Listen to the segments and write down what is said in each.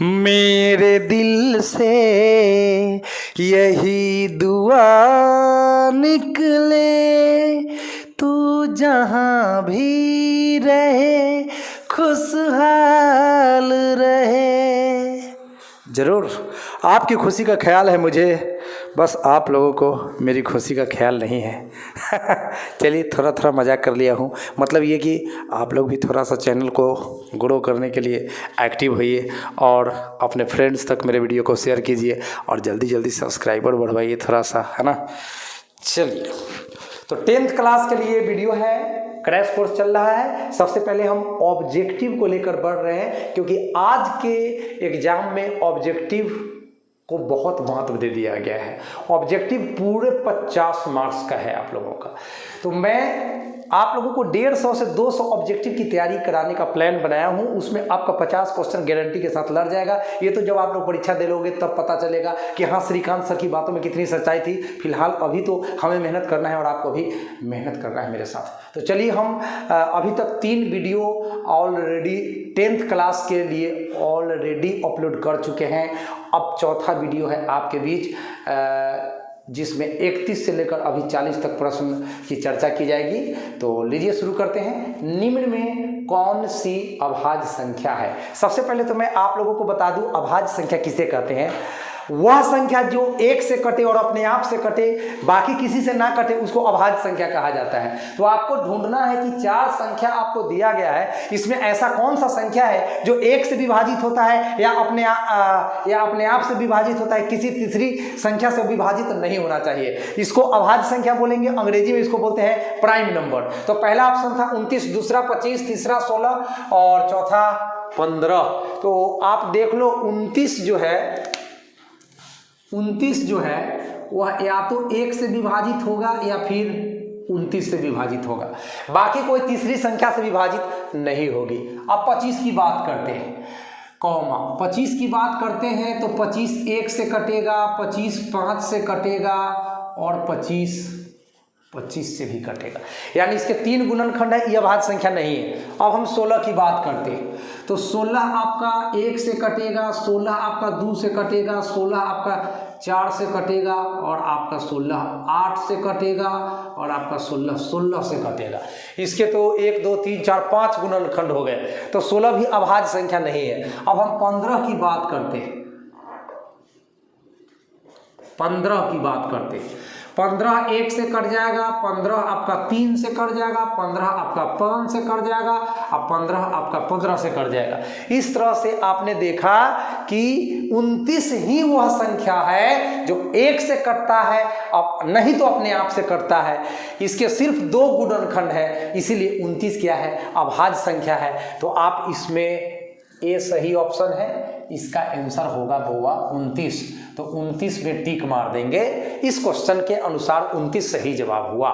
मेरे दिल से यही दुआ निकले, तू जहाँ भी रहे खुशहाल रहे। ज़रूर आपकी खुशी का ख्याल है मुझे, बस आप लोगों को मेरी खुशी का ख्याल नहीं है। चलिए थोड़ा थोड़ा मजाक कर लिया हूँ, मतलब ये कि आप लोग भी थोड़ा सा चैनल को ग्रो करने के लिए एक्टिव होइए और अपने फ्रेंड्स तक मेरे वीडियो को शेयर कीजिए और जल्दी जल्दी सब्सक्राइबर बढ़वाइए थोड़ा सा, है ना। चलिए तो 10th क्लास के लिए वीडियो है, क्रैश कोर्स चल रहा है। सबसे पहले हम ऑब्जेक्टिव को लेकर बढ़ रहे हैं, क्योंकि आज के एग्जाम में ऑब्जेक्टिव को बहुत महत्व दे दिया गया है। ऑब्जेक्टिव पूरे 50 मार्क्स का है आप लोगों का। तो मैं आप लोगों को 150 से 200 ऑब्जेक्टिव की तैयारी कराने का प्लान बनाया हूं। उसमें आपका 50 क्वेश्चन गारंटी के साथ लड़ जाएगा। ये तो जब आप लोग परीक्षा दे लोगे तब पता चलेगा कि हाँ श्रीकांत सर की बातों में कितनी सच्चाई थी। फिलहाल अभी तो हमें मेहनत करना है और आपको भी मेहनत करना है मेरे साथ। तो चलिए हम अभी तक 3 वीडियो ऑलरेडी 10th क्लास के लिए ऑलरेडी अपलोड कर चुके हैं। अब चौथा वीडियो है आपके बीच, जिसमें 31 से लेकर अभी 40 तक प्रश्न की चर्चा की जाएगी। तो लीजिए शुरू करते हैं। निम्न में कौन सी अभाज्य संख्या है? सबसे पहले तो मैं आप लोगों को बता दूं अभाज्य संख्या किसे कहते हैं। वह संख्या जो एक से कटे और अपने आप से कटे, बाकी किसी से ना कटे, उसको अभाज्य संख्या कहा जाता है। तो आपको ढूंढना है कि 4 संख्या आपको दिया गया है, इसमें ऐसा कौन सा संख्या है जो एक से विभाजित होता है या अपने आप से विभाजित होता है, किसी तीसरी संख्या से विभाजित नहीं होना चाहिए। इसको अभाज्य संख्या बोलेंगे, अंग्रेजी में इसको बोलते हैं प्राइम नंबर। तो पहला ऑप्शन था 29, दूसरा 25, तीसरा 16 और चौथा 15। तो आप देख लो 29 जो है वह या तो 1 से विभाजित होगा या फिर 29 से विभाजित होगा, बाकी कोई तीसरी संख्या से विभाजित नहीं होगी। अब 25 की बात करते हैं, 25 की बात करते हैं तो 25 1 से कटेगा, 25 5 से कटेगा और 25 से भी कटेगा, यानी इसके 3 गुणनखंड है। यह अभाज्य संख्या नहीं है। अब हम 16 की बात करते हैं तो 16 आपका 1 से कटेगा, 16 आपका 2 से कटेगा, 16 आपका 4 से कटेगा और आपका 16 8 से कटेगा और आपका 16 से कटेगा। इसके तो 1 2 3 4 5 गुणनखंड हो गए, तो 16 भी अभाज्य संख्या नहीं है। अब हम 15 की बात करते हैं। 15 1 से कट जाएगा, 15 आपका 3 से कट जाएगा, 15 आपका 5 से कट जाएगा और 15 आपका 15 से कट जाएगा। इस तरह से आपने देखा कि 29 ही वह संख्या है जो 1 से कटता है, अब नहीं तो अपने आप से कटता है। इसके सिर्फ 2 गुणनखंड है, इसीलिए 29 क्या है? अभाज्य संख्या है। तो आप इसमें ए सही ऑप्शन है, इसका आंसर होगा बोआ 29। तो 29 में टिक मार देंगे। इस क्वेश्चन के अनुसार 29 सही जवाब हुआ।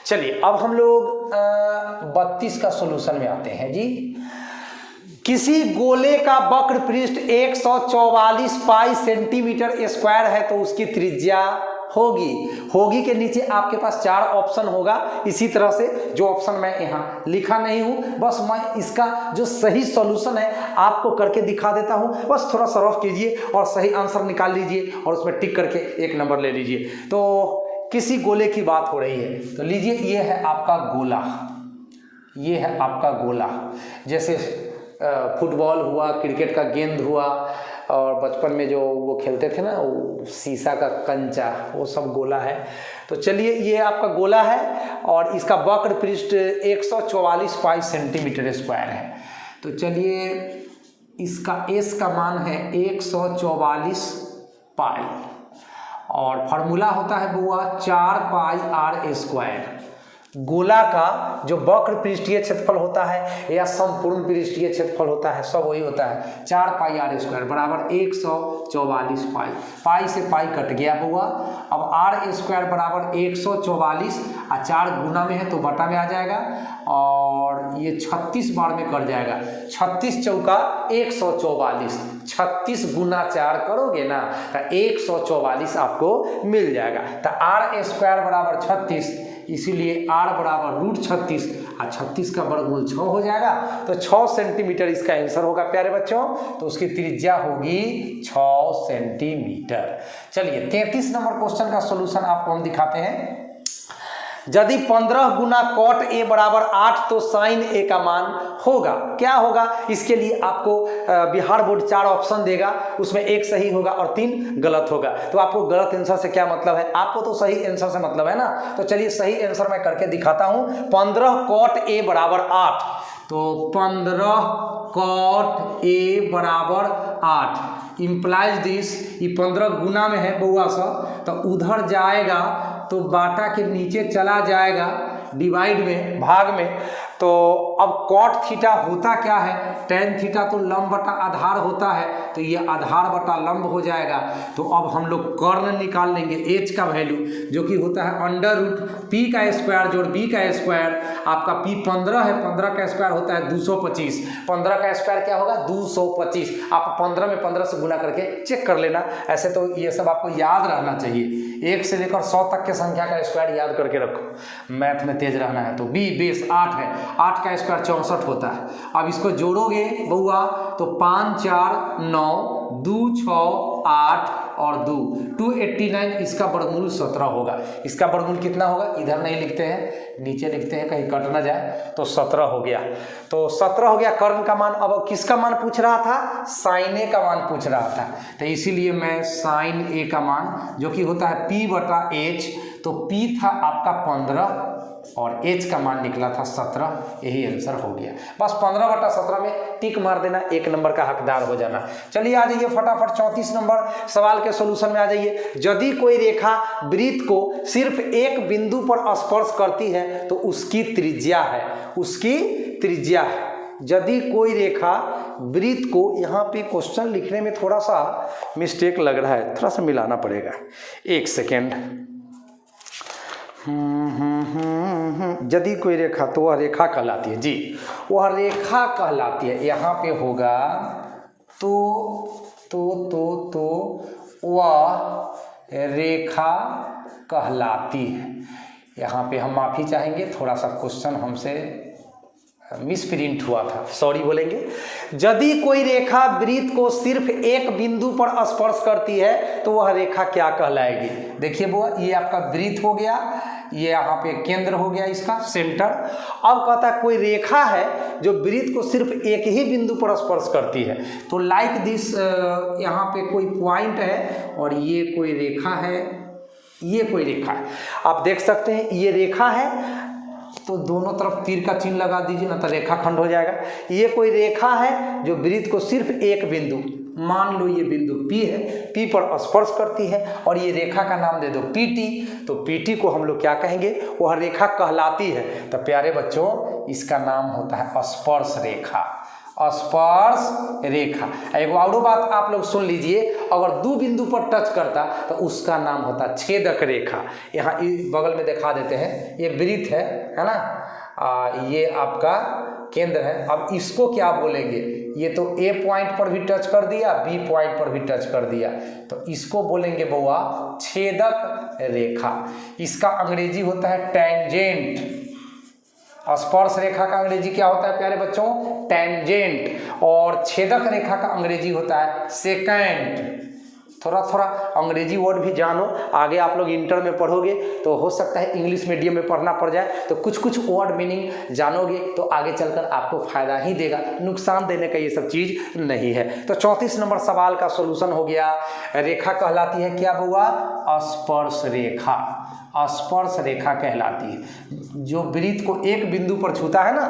चलिए अब हम लोग 32 का सॉल्यूशन में आते हैं जी। किसी गोले का वक्र पृष्ठ 144 पाई सेंटीमीटर स्क्वायर है तो उसकी त्रिज्या होगी के नीचे आपके पास 4 ऑप्शन होगा। इसी तरह से जो ऑप्शन मैं यहाँ लिखा नहीं हूँ, बस मैं इसका जो सही सॉल्यूशन है आपको करके दिखा देता हूँ। बस थोड़ा सरफ कीजिए और सही आंसर निकाल लीजिए और उसमें टिक करके 1 नंबर ले लीजिए। तो किसी गोले की बात हो रही है, तो लीजिए ये है आपका गोला, ये है आपका गोला। जैसे फुटबॉल हुआ, क्रिकेट का गेंद हुआ और बचपन में जो वो खेलते थे ना, वो शीशा का कंचा, वो सब गोला है। तो चलिए ये आपका गोला है और इसका वक्र पृष्ठ 144 पाई सेंटीमीटर स्क्वायर है। तो चलिए इसका एस का मान है 144 पाई और फार्मूला होता है बुआ 4 पाई आर स्क्वायर। गोला का जो वक्र पृष्ठीय क्षेत्रफल होता है या संपूर्ण पृष्ठीय क्षेत्रफल होता है, सब वही होता है 4 पाई आर स्क्वायर बराबर 144 पाई। पाई से पाई कट गया हुआ। अब आर स्क्वायर बराबर 144 और 4 गुना में है तो बटा में आ जाएगा और ये 36 बार में कट जाएगा। 36 चौका 144, 36 गुना 4 करोगे ना तो 144 आपको मिल जाएगा। तो आर स्क्वायर बराबर 36, इसीलिए r बराबर √36 और 36 का वर्गमूल 6 हो जाएगा। तो 6 सेंटीमीटर इसका आंसर होगा प्यारे बच्चों। तो उसकी त्रिज्या होगी 6 सेंटीमीटर। चलिए 33 नंबर क्वेश्चन का सॉल्यूशन आपको हम दिखाते हैं। यदि 15 गुना कॉट ए बराबर 8 तो साइन ए का मान होगा। क्या होगा? इसके लिए आपको बिहार बोर्ड 4 ऑप्शन देगा, उसमें एक सही होगा और 3 गलत होगा। तो आपको गलत आंसर से क्या मतलब है? आपको तो सही आंसर से मतलब है ना। तो चलिए सही आंसर मैं करके दिखाता हूं। 15 कॉट ए बराबर 8, तो 15 कॉट ए बराबर 8 इम्प्लाइज दिस, ये 15 गुना में है बउआ सा, तो उधर जाएगा तो बाटा के नीचे चला जाएगा डिवाइड में, भाग में। तो अब कॉट थीटा होता क्या है? टेन थीटा तो लंब बटा आधार होता है, तो ये आधार बटा लंब हो जाएगा। तो अब हम लोग कर्ण निकाल लेंगे, एच का वैल्यू जो कि होता है अंडर रूट पी का स्क्वायर जोड़ बी का स्क्वायर। आपका पी 15 है, 15 का स्क्वायर होता है 225, 15 का स्क्वायर क्या होगा? 225। आप 15 में 15 से गुना करके चेक कर लेना। ऐसे तो ये सब आपको याद रहना चाहिए, 1 से लेकर 100 तक के संख्या का स्क्वायर याद करके रखो, मैथ में तेज रहना है। तो बी बेस 8 है, 8 का स्क्वायर 64 होता है। अब इसको जोड़ोगे बउआ तो 5 4 9 2 6 8 और 2 289, इसका वर्गमूल 17 होगा। इसका वर्गमूल कितना होगा? इधर नहीं लिखते हैं, नीचे लिखते हैं कहीं कट ना जाए। तो 17 हो गया। तो 17 हो गया कर्ण का मान। अब किसका मान पूछ रहा था? साइन ए का मान पूछ रहा था। तो इसीलिए मैं साइन ए का मान जो कि होता है P बटा H, तो P था आपका 15 और H का मान निकला था 17, यही आंसर हो गया। बस 15 बटा 17 में टिक मार देना, 1 नंबर का हकदार हो जाना। चलिए आ जाइए फटाफट 34 नंबर सवाल के सॉल्यूशन में आ जाइए। यदि कोई रेखा वृत्त को सिर्फ एक बिंदु पर स्पर्श करती है तो उसकी त्रिज्या है, उसकी त्रिज्या है। यदि कोई रेखा वृत्त को, यहाँ पे क्वेश्चन लिखने में थोड़ा सा मिस्टेक लग रहा है, थोड़ा सा मिलाना पड़ेगा, 1 सेकेंड। यदि कोई रेखा, तो वह रेखा कहलाती है जी, वह रेखा कहलाती है। यहाँ पे होगा तो वह रेखा कहलाती है। यहाँ पे हम माफ़ी चाहेंगे, थोड़ा सा क्वेश्चन हमसे मिसप्रिंट हुआ था, सॉरी बोलेंगे। यदि कोई रेखा वृत्त को सिर्फ एक बिंदु पर स्पर्श करती है तो वह रेखा क्या कहलाएगी? देखिए बुआ, ये आपका वृत्त हो गया, ये यहाँ पे केंद्र हो गया इसका सेंटर। अब कहता है कोई रेखा है जो वृत्त को सिर्फ एक ही बिंदु पर स्पर्श करती है। तो लाइक दिस, यहाँ पे कोई पॉइंट है और ये कोई रेखा है, ये कोई रेखा है, आप देख सकते हैं ये रेखा है। तो दोनों तरफ तीर का चिन्ह लगा दीजिए ना, तो रेखा खंड हो जाएगा। ये कोई रेखा है जो वृत्त को सिर्फ एक बिंदु, मान लो ये बिंदु P है, P पर स्पर्श करती है और ये रेखा का नाम दे दो PT। तो PT को हम लोग क्या कहेंगे? वह रेखा कहलाती है। तो प्यारे बच्चों, इसका नाम होता है स्पर्श रेखा, स्पर्श रेखा। एक और बात आप लोग सुन लीजिए, अगर 2 बिंदु पर टच करता तो उसका नाम होता छेदक रेखा। यहाँ बगल में दिखा देते हैं, ये वृत्त है ना, ये आपका केंद्र है। अब इसको क्या बोलेंगे? ये तो A पॉइंट पर भी टच कर दिया, B पॉइंट पर भी टच कर दिया, तो इसको बोलेंगे बउआ छेदक रेखा। इसका अंग्रेजी होता है टेंजेंट। स्पर्श रेखा का अंग्रेजी क्या होता है प्यारे बच्चों? टेंजेंट। और छेदक रेखा का अंग्रेजी होता है सेकेंड। थोड़ा थोड़ा अंग्रेजी वर्ड भी जानो, आगे आप लोग इंटर में पढ़ोगे तो हो सकता है इंग्लिश मीडियम में पढ़ना पड़ जाए, तो कुछ कुछ वर्ड मीनिंग जानोगे तो आगे चलकर आपको फायदा ही देगा, नुकसान देने का ये सब चीज़ नहीं है। तो 34 नंबर सवाल का सॉल्यूशन हो गया। रेखा कहलाती है क्या बउआ? स्पर्श रेखा। स्पर्श रेखा कहलाती है जो वृत्त को एक बिंदु पर छूता है ना,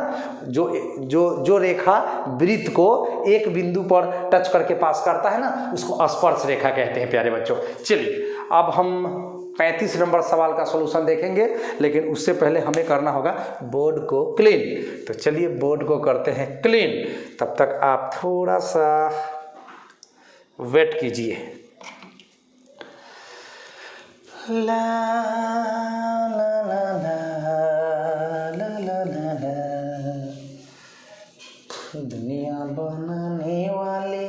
जो रेखा वृत्त को एक बिंदु पर टच करके पास करता है ना, उसको स्पर्श रेखा कहते हैं प्यारे बच्चों। चलिए अब हम 35 नंबर सवाल का सॉल्यूशन देखेंगे, लेकिन उससे पहले हमें करना होगा बोर्ड को क्लीन। तो चलिए बोर्ड को करते हैं क्लीन, तब तक आप थोड़ा सा वेट कीजिए। ला ला ला ला ला ला ला ला, दुनिया बनाने वाले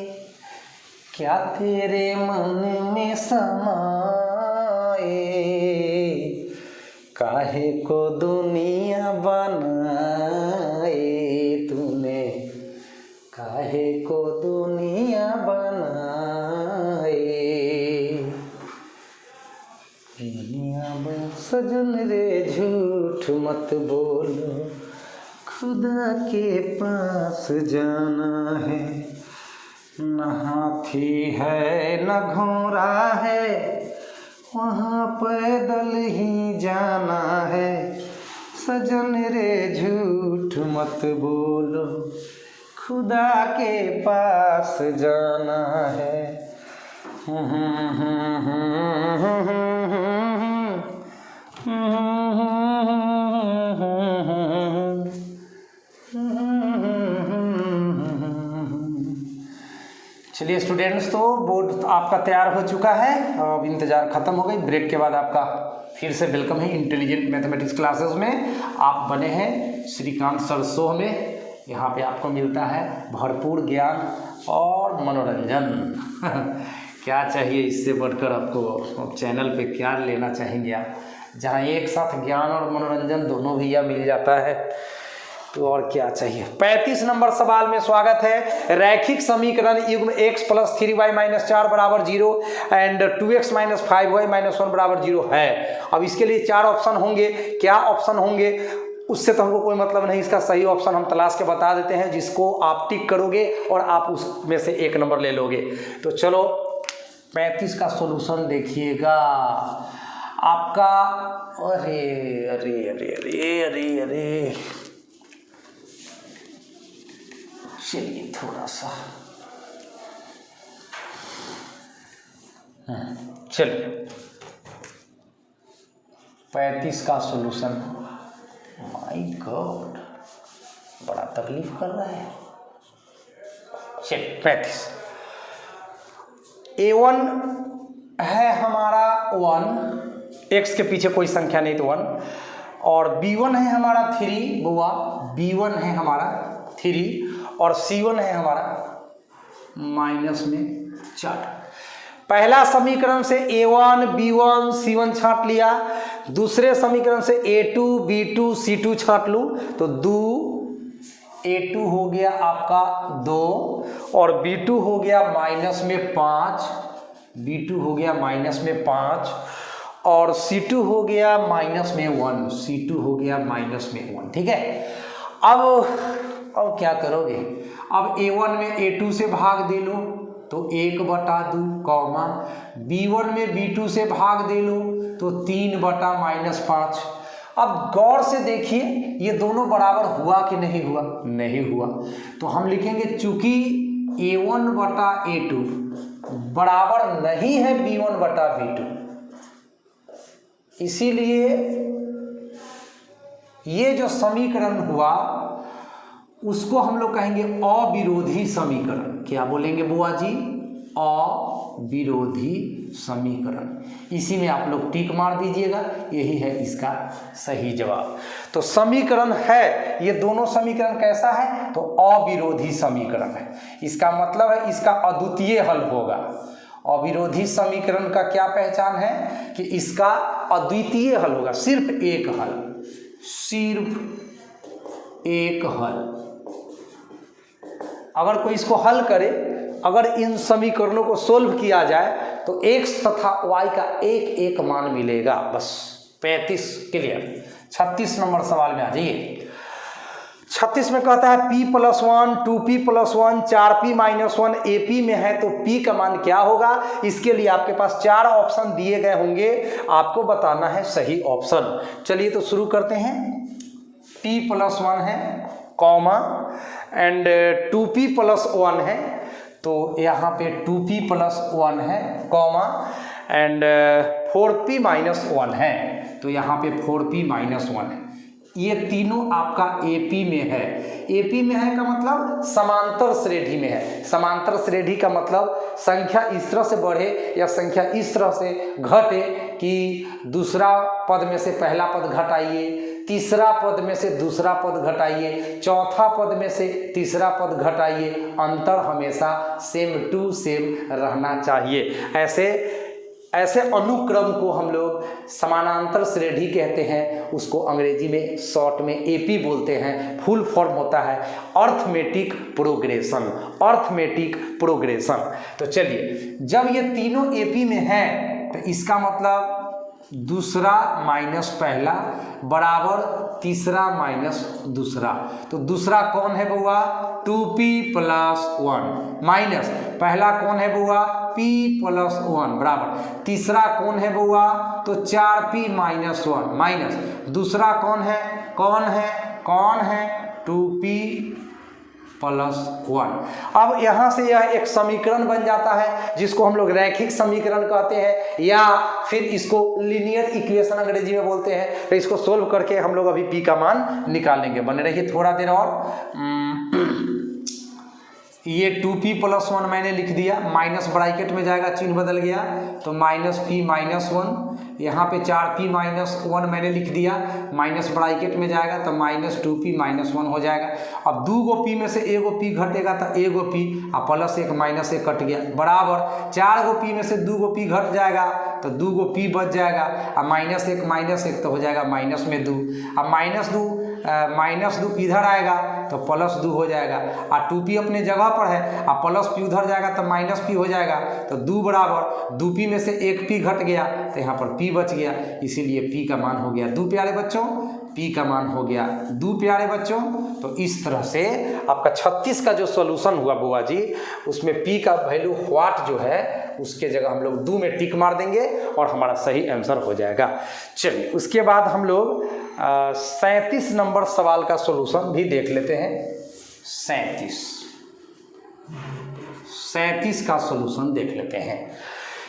क्या तेरे मन में समाए, काहे को दुनिया बनाए। काहे को दुनिया बनाए, दुनिया में सजन रे झूठ मत बोलो, खुदा के पास जाना है, न हाथी है न घोड़ा है, वहाँ पैदल ही जाना है, सजन रे झूठ मत बोलो, खुदा के पास जाना है। चलिए स्टूडेंट्स, तो बोर्ड आपका तैयार हो चुका है। अब इंतज़ार ख़त्म हो गई। ब्रेक के बाद आपका फिर से वेलकम है इंटेलिजेंट मैथमेटिक्स क्लासेस में। आप बने हैं श्रीकांत सर शो में। यहाँ पे आपको मिलता है भरपूर ज्ञान और मनोरंजन। क्या चाहिए इससे बढ़कर आपको चैनल पे क्या लेना चाहेंगे आप, जहाँ एक साथ ज्ञान और मनोरंजन दोनों भैया मिल जाता है, तो और क्या चाहिए। 35 नंबर सवाल में स्वागत है। रैखिक समीकरण युग्म x + 3y - 4 = 0 and 2x - 5y - 1 = 0 है। अब इसके लिए 4 ऑप्शन होंगे। क्या ऑप्शन होंगे उससे तो हमको कोई मतलब नहीं, इसका सही ऑप्शन हम तलाश के बता देते हैं, जिसको आप टिक करोगे और आप उसमें से 1 नंबर ले लोगे। तो चलो 35 का सॉल्यूशन देखिएगा आपका। अरे अरे अरे अरे अरे अरे, चलिए थोड़ा सा चलिए 35 का सॉल्यूशन। माय गॉड, बड़ा तकलीफ कर रहा है। चलिए 35 A1 है हमारा 1, x के पीछे कोई संख्या नहीं तो 1, और B1 है हमारा 3, बुआ B1 है हमारा 3, और C1 है हमारा -4। पहला समीकरण से A1 B1 C1 छांट लिया, दूसरे समीकरण से A2 B2 C2 छांट लूँ तो A2 हो गया आपका 2, और B2 हो गया -5, B2 हो गया -5, और C2 हो गया -1, C2 हो गया -1। ठीक है, अब क्या करोगे। अब A1 में A2 से भाग दे लो तो 1/2, कॉमा B1 में B2 से भाग दे लो तो 3/-5। अब गौर से देखिए ये दोनों बराबर हुआ कि नहीं हुआ, नहीं हुआ, तो हम लिखेंगे चूंकि A1/A2 बराबर नहीं है B1/B2, इसीलिए ये जो समीकरण हुआ उसको हम लोग कहेंगे अविरोधी समीकरण। क्या बोलेंगे बुआ जी? अविरोधी समीकरण। इसी में आप लोग टिक मार दीजिएगा, यही है इसका सही जवाब। तो समीकरण है, ये दोनों समीकरण कैसा है? तो अविरोधी समीकरण है। इसका मतलब है इसका अद्वितीय हल होगा। अविरोधी समीकरण का क्या पहचान है कि इसका अद्वितीय हल होगा, सिर्फ एक हल, सिर्फ एक हल। अगर कोई इसको हल करे, अगर इन समीकरणों को सोल्व किया जाए तो x तथा y का एक एक मान मिलेगा। बस 35 क्लियर। 36 नंबर सवाल में आ जाइए। 36 में कहता है p + 1 2p + 1 4p - 1 AP में है तो p का मान क्या होगा। इसके लिए आपके पास 4 ऑप्शन दिए गए होंगे, आपको बताना है सही ऑप्शन। चलिए तो शुरू करते हैं। p + 1 है, कॉमा, एंड 2p + 1 है, तो यहाँ पे 2p + 1 है, कॉमा, एंड 4p - 1 है, तो यहाँ पे 4p - 1 है। ये तीनों आपका AP में है। AP में है का मतलब समांतर श्रेणी में है। समांतर श्रेणी का मतलब संख्या इस तरह से बढ़े या संख्या इस तरह से घटे कि दूसरा पद में से पहला पद घटाइए, तीसरा पद में से दूसरा पद घटाइए, चौथा पद में से तीसरा पद घटाइए, अंतर हमेशा सेम टू सेम रहना चाहिए। ऐसे ऐसे अनुक्रम को हम लोग समानांतर श्रेणी कहते हैं, उसको अंग्रेजी में शॉर्ट में एपी बोलते हैं। फुल फॉर्म होता है अर्थमेटिक प्रोग्रेशन, अर्थमेटिक प्रोग्रेशन। तो चलिए, जब ये तीनों एपी में हैं तो इसका मतलब दूसरा माइनस पहला बराबर तीसरा माइनस दूसरा। तो दूसरा कौन है बउआ? 2p + 1 माइनस पहला कौन है बउआ? p + 1 बराबर तीसरा कौन है बउआ? तो 4p - 1 माइनस दूसरा कौन है? 2p + 1। अब यहाँ से यह एक समीकरण बन जाता है जिसको हम लोग रैखिक समीकरण कहते हैं, या फिर इसको लीनियर इक्वेशन अंग्रेजी में बोलते हैं। तो इसको सोल्व करके हम लोग अभी p का मान निकालेंगे। बने रहिए थोड़ा देर और। ये 2p + 1 मैंने लिख दिया, माइनस ब्रैकेट में जाएगा, चिन्ह बदल गया तो -p - 1। यहाँ पे 4p - 1 मैंने लिख दिया, माइनस ब्रैकेट में जाएगा तो -2p - 1 हो जाएगा। अब 2 गो p में से एगो p घटेगा तो एगो p, और +1 -1 कट गया बराबर 4 गो p में से 2 गो p घट जाएगा तो 2 गो p बच जाएगा, और -1 तो हो जाएगा माइनस में 2। अब -2 इधर आएगा तो +2 हो जाएगा, और 2p अपने जगह पर है, और +p उधर जाएगा तो -p हो जाएगा। तो 2 बराबर 2p में से 1p घट गया तो यहाँ पर p बच गया, इसीलिए p का मान हो गया 2 प्यारे बच्चों, p का मान हो गया 2 प्यारे बच्चों। तो इस तरह से आपका 36 का जो सॉल्यूशन हुआ बुआ जी, उसमें p का वैल्यू व्हाट जो है उसके जगह हम लोग 2 में टिक मार देंगे और हमारा सही आंसर हो जाएगा। चलिए, उसके बाद हम लोग 37 नंबर सवाल का सॉल्यूशन भी देख लेते हैं। 37 का सॉल्यूशन देख लेते हैं।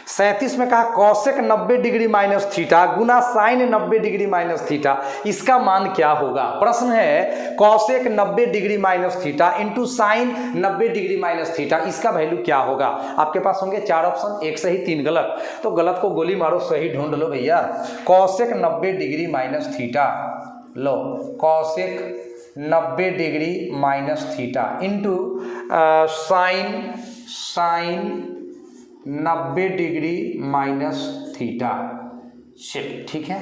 37 में कहा कॉसेक 90 डिग्री माइनस थीटा गुना साइन 90 डिग्री माइनस थीटा, इसका मान क्या होगा? प्रश्न है cosec 90 degree minus theta into sine 90 degree minus theta, इसका वैल्यू क्या होगा? आपके पास होंगे 4 ऑप्शन, 1 सही 3 गलत। तो गलत को गोली मारो, सही ढूंढ लो भैया। कॉसेक 90 डिग्री माइनस थीटा, लो cosec 90 degree minus theta into sine 90 degree minus theta. चलिए ठीक है,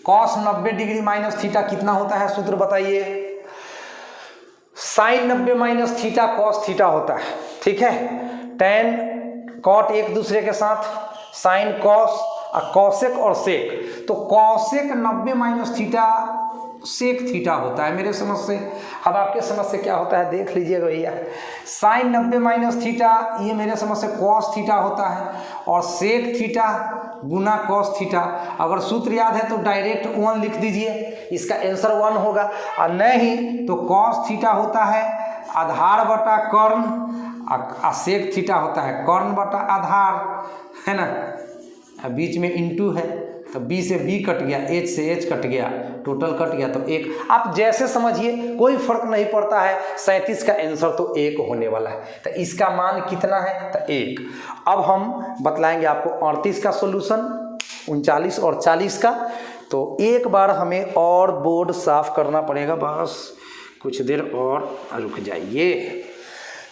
कॉस 90 डिग्री माइनस थीटा कितना होता है? सूत्र बताइए। Sine 90 minus theta cos theta होता है, ठीक है। टेन कॉट एक दूसरे के साथ, साइन कॉस, कॉसेक और सेक। तो cosec 90 minus theta sec theta होता है मेरे समझ से। अब आपके समझ से क्या होता है देख लीजिएगा भैया। साइन 90 माइनस थीटा ये मेरे समझ से कॉस थीटा होता है, और सेक थीटा गुना कॉस थीटा। अगर सूत्र याद है तो डायरेक्ट 1 लिख दीजिए, इसका आंसर 1 होगा। और नहीं तो कॉस थीटा होता है आधार बटा कर्ण, और सेक थीटा होता है कर्ण बटा आधार, है ना। बीच में इंटू है तो b से b कट गया, h से h कट गया, टोटल कट गया तो 1। आप जैसे समझिए, कोई फर्क नहीं पड़ता है। 37 का आंसर तो 1 होने वाला है, तो इसका मान कितना है? तो 1। अब हम बतलाएंगे आपको 38 का सॉल्यूशन, 39 और 40 का। तो एक बार हमें और बोर्ड साफ करना पड़ेगा, बस कुछ देर और रुक जाइए।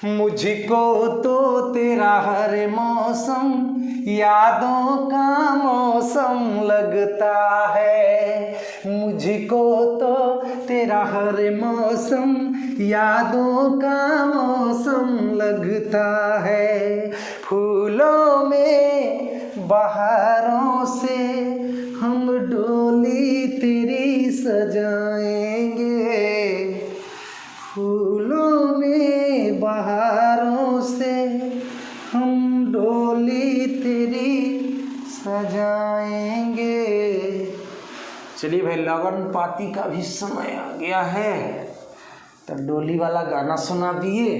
मुझको तो तेरा हर मौसम यादों का मौसम लगता है, मुझको तो तेरा हर मौसम यादों का मौसम लगता है। फूलों में बहारों से हम डोली तेरी सजाएंगे, फूलों में बहारों से हम डोली तेरी सजाएंगे। चलिए भाई, लगन पार्टी का भी समय आ गया है, तो डोली वाला गाना सुना दिए।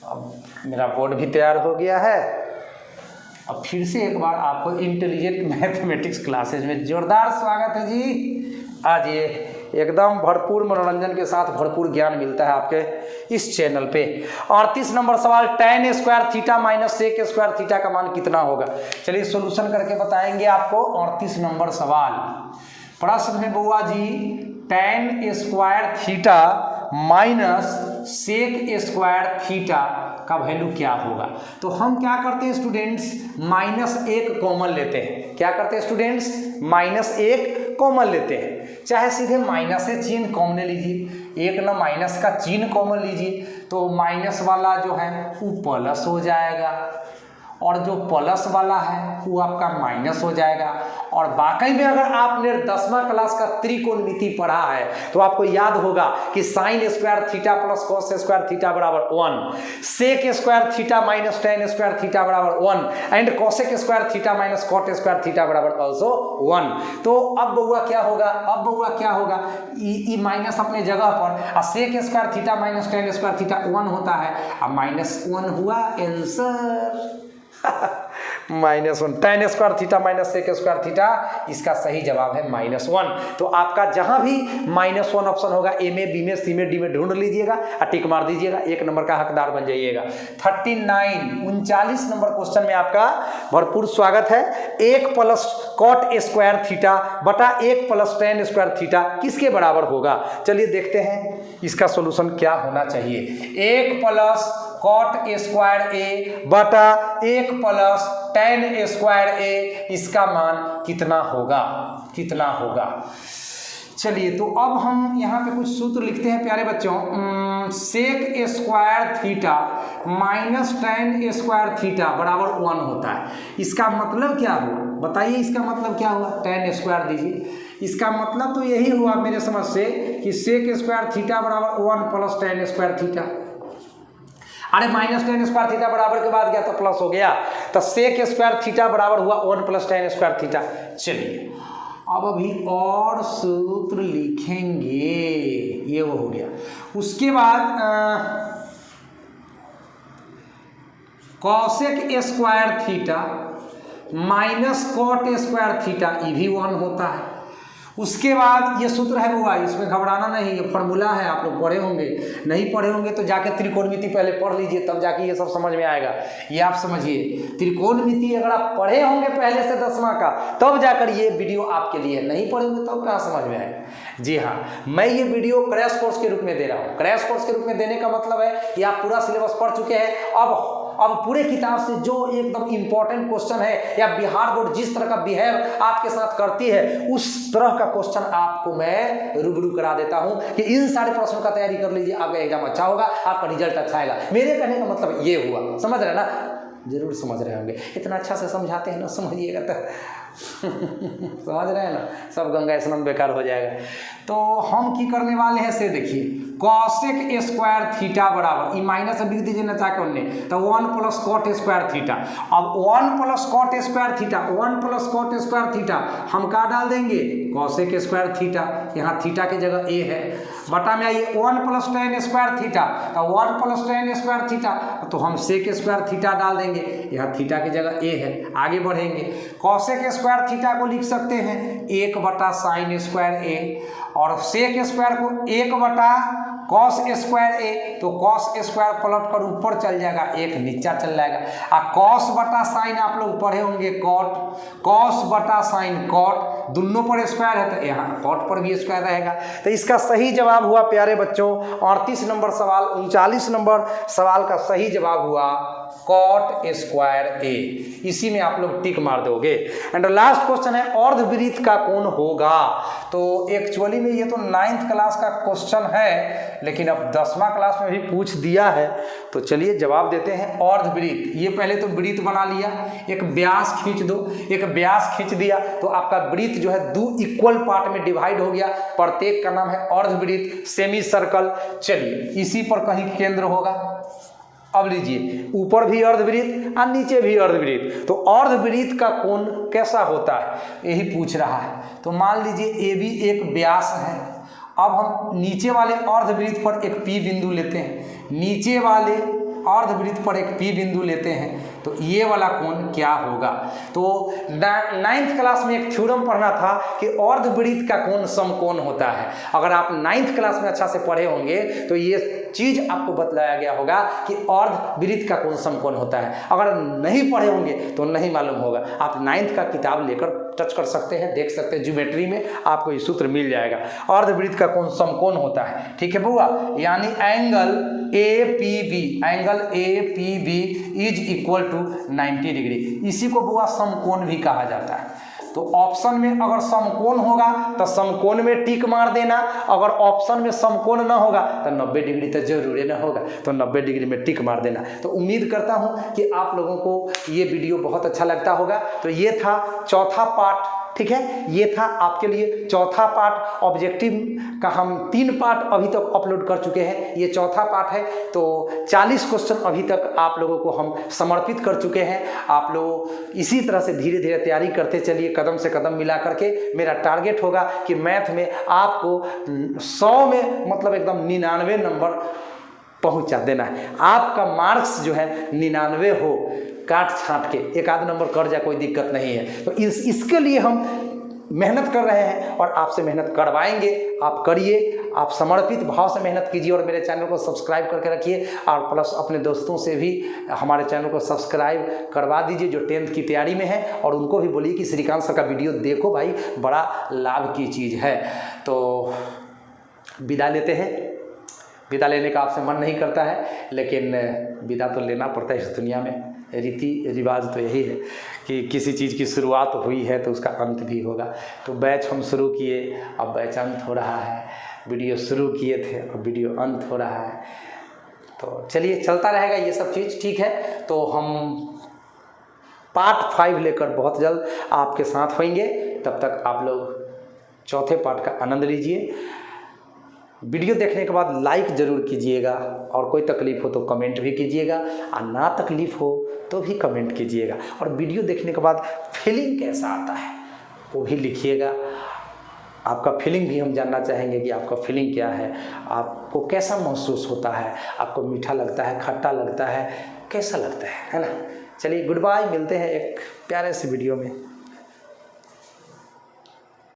अब मेरा बोर्ड भी तैयार हो गया है। अब फिर से एक बार आपको इंटेलिजेंट मैथमेटिक्स क्लासेज में जोरदार स्वागत है जी। आज ये एकदम भरपूर मनोरंजन के साथ भरपूर ज्ञान मिलता है आपके इस चैनल पे। 38 नंबर सवाल, tan square theta minus sec square theta का मान कितना होगा? चलिए सॉल्यूशन करके बताएंगे आपको 38 नंबर सवाल। प्रश्न है बुआ जी, tan square theta minus sec square theta का वैल्यू क्या होगा। तो हम क्या करते हैं स्टूडेंट्स, -1 कॉमन लेते हैं। क्या करते हैं स्टूडेंट्स, -1 कॉमन लेते हैं, चाहे सीधे माइनस से चिन्ह कॉमन लीजिए, एक ना माइनस का चिन्ह कॉमन लीजिए, तो माइनस वाला जो है वो प्लस हो जाएगा और जो प्लस वाला है वो आपका माइनस हो जाएगा। और वाकई में अगर आपने 10वां क्लास का त्रिकोणमिति पढ़ा है तो आपको याद होगा कि sine square theta plus cos square theta बराबर 1, sec square theta minus tan square theta बराबर 1 and cosec square theta minus cot square theta बराबर ऑल्सो 1। तो अब बउआ क्या होगा, अब बउआ क्या होगा, ई माइनस अपने जगह पर, और sec square theta minus tan square theta 1 होता है, अब -1 हुआ answer. -1 tan square theta minus sec square theta, इसका सही जवाब है -1। तो आपका जहां भी -1 ऑप्शन होगा, ए में, बी में, सी में, डी में ढूंढ लीजिएगा और टिक मार दीजिएगा, 1 नंबर का हकदार बन जाइएगा। 39 नंबर क्वेश्चन में आपका भरपूर स्वागत है। 1 प्लस कॉट स्क्वायर थीटा बटा 1 प्लस tan स्क्वायर थीटा किसके बराबर होगा। चलिए देखते हैं इसका सोल्यूशन क्या होना चाहिए। 1 प्लस कॉट स्क्वायर ए बटा 1 प्लस tan स्क्वायर ए, इसका मान कितना होगा, कितना होगा। चलिए तो अब हम यहाँ पे कुछ सूत्र लिखते हैं प्यारे बच्चों। Sec square theta minus tan square theta बराबर 1 होता है। इसका मतलब क्या हुआ बताइए, इसका मतलब क्या हुआ, tan स्क्वायर दीजिए। इसका मतलब तो यही हुआ मेरे समझ से कि सेक स्क्वायर थीटा बराबर 1 प्लस tan स्क्वायर थीटा। अरे -tan स्क्वायर थीटा बराबर के बाद क्या तो प्लस हो गया, तो सेक स्क्वायर थीटा बराबर हुआ 1 प्लस tan स्क्वायर थीटा। चलिए अब अभी और सूत्र लिखेंगे, ये वो हो गया। उसके बाद cosec square theta minus cot square theta, ये भी 1 होता है। उसके बाद ये सूत्र है बुआ, इसमें घबराना नहीं, ये फॉर्मूला है, आप लोग पढ़े होंगे, नहीं पढ़े होंगे तो जाके त्रिकोणमिति पहले पढ़ लीजिए, तब जाके ये सब समझ में आएगा। ये आप समझिए, त्रिकोणमिति अगर आप पढ़े होंगे पहले से 10वां का, तब जाकर ये वीडियो आपके लिए, नहीं पढ़े होंगे तब कहाँ समझ में आएगा। जी हाँ, मैं ये वीडियो क्रैश कोर्स के रूप में दे रहा हूँ। क्रैश कोर्स के रूप में देने का मतलब है कि आप पूरा सिलेबस पढ़ चुके हैं, अब पूरे किताब से जो एकदम इंपॉर्टेंट क्वेश्चन है या बिहार बोर्ड जिस तरह का बिहेव आपके साथ करती है, उस तरह का क्वेश्चन आपको मैं रूबरू करा देता हूं कि इन सारे प्रश्नों का तैयारी कर लीजिए, आपका एग्जाम अच्छा होगा, आपका रिजल्ट अच्छा आएगा। मेरे कहने का मतलब ये हुआ, समझ रहे ना, जरूर समझ रहे होंगे, इतना अच्छा से समझाते हैं ना, समझिएगा तो समझ रहे हैं ना, सब गंगा स्नान बेकार हो जाएगा। तो हम की करने वाले हैं से देखिए, कॉसेक स्क्वायर थीटा बराबर, ई माइनस लिख दीजिए ना चाहे उन्ने, तो 1 प्लस कॉट स्क्वायर थीटा। अब 1 plus cot square theta, 1 plus cot square theta हम क्या डाल देंगे, कॉसेक स्क्वायर थीटा, यहाँ थीटा की जगह ए है, बटा में आइए 1 प्लस tan स्क्वायर थीटा, तो 1 प्लस tan स्क्वायर थीटा, तो हम सेक स्क्वायर थीटा डाल देंगे, यहाँ थीटा की जगह ए है। आगे बढ़ेंगे, कॉसेक स्क्वायर थीटा को लिख सकते हैं 1 बटा साइन स्क्वायर ए, और सेक स्क्वायर को 1 बटा कॉस स्क्वायर ए, तो कॉस स्क्वायर पलट कर ऊपर चल जाएगा, 1 नीचा चल जाएगा। और कॉस बटा साइन आप लोग पढ़े होंगे कॉट, कॉस बटा साइन कॉट, दोनों पर स्क्वायर है तो यहाँ कॉट पर भी स्क्वायर रहेगा। तो इसका सही जवाब हुआ प्यारे बच्चों 38 नंबर सवाल, 39 नंबर सवाल का सही जवाब हुआ कॉट स्क्वायर ए। इसी में आप लोग टिक मार दोगे। एंड लास्ट क्वेश्चन है अर्धवृत्त का कोण होगा। तो एक्चुअली में ये तो 9th क्लास का क्वेश्चन है, लेकिन अब 10वां क्लास में भी पूछ दिया है, तो चलिए जवाब देते हैं। अर्धवृत्त, ये पहले तो वृत्त बना लिया, एक व्यास खींच दो, एक व्यास खींच दिया तो आपका वृत्त जो है 2 इक्वल पार्ट में डिवाइड हो गया, प्रत्येक का नाम है अर्धवृत्त, सेमी सर्कल। चलिए इसी पर कहीं केंद्र होगा। अब लीजिए, ऊपर भी अर्धवृत्त और नीचे भी अर्धवृत्त, तो अर्धवृत्त का कोण कैसा होता है यही पूछ रहा है। तो मान लीजिए ए भी एक व्यास है। अब हम नीचे वाले अर्धवृत्त पर एक पी बिंदु लेते हैं, नीचे वाले अर्धवृत्त पर एक पी बिंदु लेते हैं, तो ये वाला कोण क्या होगा। तो 9th क्लास में एक थ्योरम पढ़ना था कि अर्धवृत्त का कोण समकोण होता है। अगर आप 9th क्लास में अच्छा से पढ़े होंगे तो ये चीज आपको बतलाया गया होगा कि अर्धवृत्त का कोण समकोण होता है। अगर नहीं पढ़े होंगे तो नहीं मालूम होगा। आप 9th का किताब लेकर टच कर सकते हैं, देख सकते हैं, ज्योमेट्री में आपको ये सूत्र मिल जाएगा। अर्धवृत्त का कोण समकोण होता है, ठीक है बुआ, यानी angle A P B is equal to 90 degree. इसी को बुआ समकोण भी कहा जाता है। तो ऑप्शन में अगर समकोण होगा तो समकोण में टिक मार देना, अगर ऑप्शन में समकोण ना होगा तो 90 डिग्री तो जरूर ना होगा, तो 90 डिग्री में टिक मार देना। तो उम्मीद करता हूं कि आप लोगों को ये वीडियो बहुत अच्छा लगता होगा। तो ये था चौथा पार्ट, ठीक है, ये था आपके लिए चौथा पार्ट। ऑब्जेक्टिव का हम 3 पार्ट अभी तक अपलोड कर चुके हैं, ये चौथा पार्ट है। तो 40 क्वेश्चन अभी तक आप लोगों को हम समर्पित कर चुके हैं। आप लोग इसी तरह से धीरे धीरे तैयारी करते चलिए, कदम से कदम मिला करके। मेरा टारगेट होगा कि मैथ में आपको 100 में मतलब एकदम 99 नंबर पहुंचा देना है। आपका मार्क्स जो है 99 हो, काट छाट के 1 आध नंबर कर जाए कोई दिक्कत नहीं है। तो इसके लिए हम मेहनत कर रहे हैं और आपसे मेहनत करवाएंगे। आप करिए, आप समर्पित भाव से मेहनत कीजिए और मेरे चैनल को सब्सक्राइब करके रखिए, और प्लस अपने दोस्तों से भी हमारे चैनल को सब्सक्राइब करवा दीजिए जो 10th की तैयारी में है, और उनको भी बोलिए कि श्रीकांत सर का वीडियो देखो भाई, बड़ा लाभ की चीज़ है। तो विदा लेते हैं। विदा लेने का आपसे मन नहीं करता है, लेकिन विदा तो लेना पड़ता है इस दुनिया में। रीति रिवाज तो यही है कि किसी चीज़ की शुरुआत हुई है तो उसका अंत भी होगा। तो बैच हम शुरू किए, अब बैच अंत हो रहा है। वीडियो शुरू किए थे, अब वीडियो अंत हो रहा है। तो चलिए, चलता रहेगा ये सब चीज़, ठीक है। तो हम पार्ट 5 लेकर बहुत जल्द आपके साथ होंगे। तब तक आप लोग चौथे पार्ट का आनंद लीजिए। वीडियो देखने के बाद लाइक ज़रूर कीजिएगा, और कोई तकलीफ़ हो तो कमेंट भी कीजिएगा, और ना तकलीफ़ हो तो भी कमेंट कीजिएगा। और वीडियो देखने के बाद फीलिंग कैसा आता है वो भी लिखिएगा। आपका फीलिंग भी हम जानना चाहेंगे कि आपका फीलिंग क्या है, आपको कैसा महसूस होता है, आपको मीठा लगता है, खट्टा लगता है, कैसा लगता है ना। चलिए, गुड बाय, मिलते हैं एक प्यारे से वीडियो में।